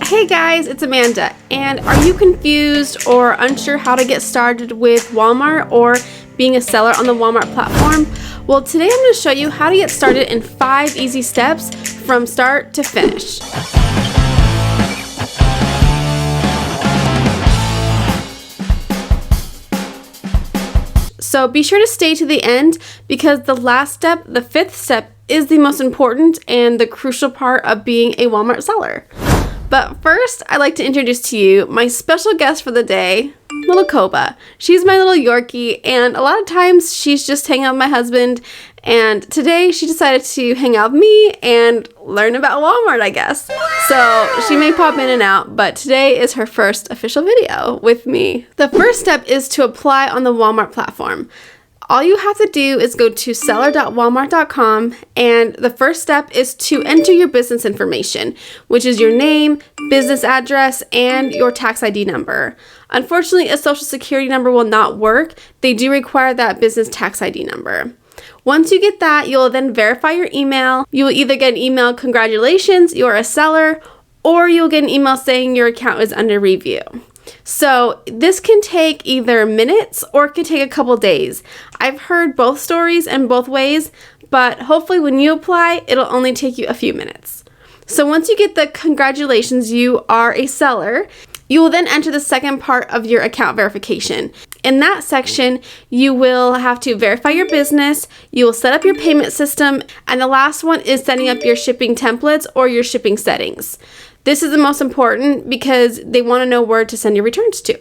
Hey guys, it's Amanda, and are you confused or unsure how to get started with Walmart or being a seller on the Walmart platform? Well, today I'm going to show you how to get started in 5 easy steps from start to finish. So be sure to stay to the end because the last step, the 5th step, is the most important and the crucial part of being a Walmart seller. But first, I'd like to introduce to you my special guest for the day, little Koba. She's my little Yorkie, and a lot of times she's just hanging out with my husband, and today she decided to hang out with me and learn about Walmart, I guess. So she may pop in and out, but today is her first official video with me. The first step is to apply on the Walmart platform. All you have to do is go to seller.walmart.com, and the first step is to enter your business information, which is your name, business address, and your tax ID number. Unfortunately, a social security number will not work. They do require that business tax ID number. Once you get that, you'll then verify your email. You will either get an email, congratulations, you're a seller, or you'll get an email saying your account is under review. So this can take either minutes or it can take a couple days. I've heard both stories and both ways, but hopefully when you apply, it'll only take you a few minutes. So once you get the congratulations, you are a seller, you will then enter the second part of your account verification. In that section, you will have to verify your business, you will set up your payment system, and the last one is setting up your shipping templates or your shipping settings. This is the most important because they want to know where to send your returns to.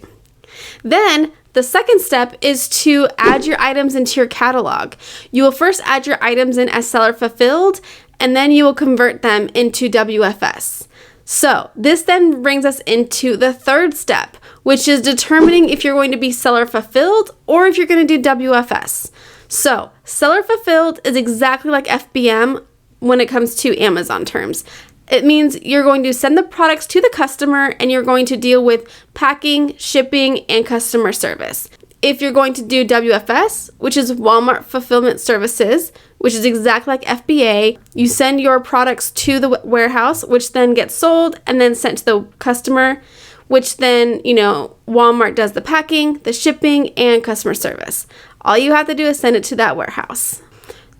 Then, the second step is to add your items into your catalog. You will first add your items in as seller fulfilled, and then you will convert them into WFS. So, this then brings us into the third step, which is determining if you're going to be seller fulfilled or if you're going to do WFS. So, seller fulfilled is exactly like FBM when it comes to Amazon terms. It means you're going to send the products to the customer and you're going to deal with packing, shipping, and customer service. If you're going to do WFS, which is Walmart Fulfillment Services, which is exactly like FBA, you send your products to the warehouse, which then gets sold and then sent to the customer, which then, Walmart does the packing, the shipping, and customer service. All you have to do is send it to that warehouse.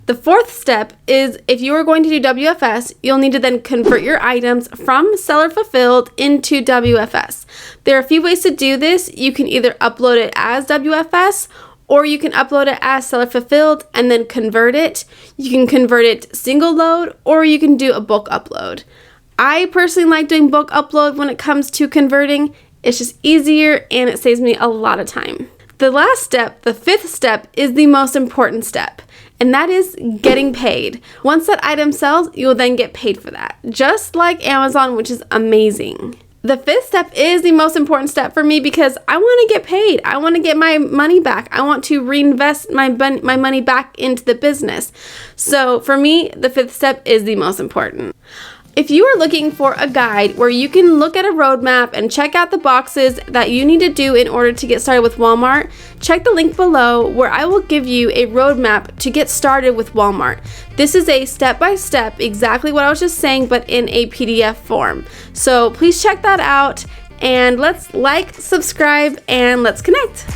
The fourth step is if you are going to do WFS, you'll need to then convert your items from seller fulfilled into WFS. There are a few ways to do this. You can either upload it as WFS or you can upload it as seller fulfilled and then convert it. You can convert it single load or you can do a bulk upload. I personally like doing bulk upload when it comes to converting. It's just easier and it saves me a lot of time. The last step, the 5th step, is the most important step, and that is getting paid. Once that item sells, you will then get paid for that, just like Amazon, which is amazing. The 5th step is the most important step for me because I want to get paid. I want to get my money back. I want to reinvest my money back into the business. So for me, the 5th step is the most important. If you are looking for a guide where you can look at a roadmap and check out the boxes that you need to do in order to get started with Walmart, check the link below where I will give you a roadmap to get started with Walmart. This is a step-by-step, exactly what I was just saying, but in a PDF form. So please check that out and let's like, subscribe, and let's connect.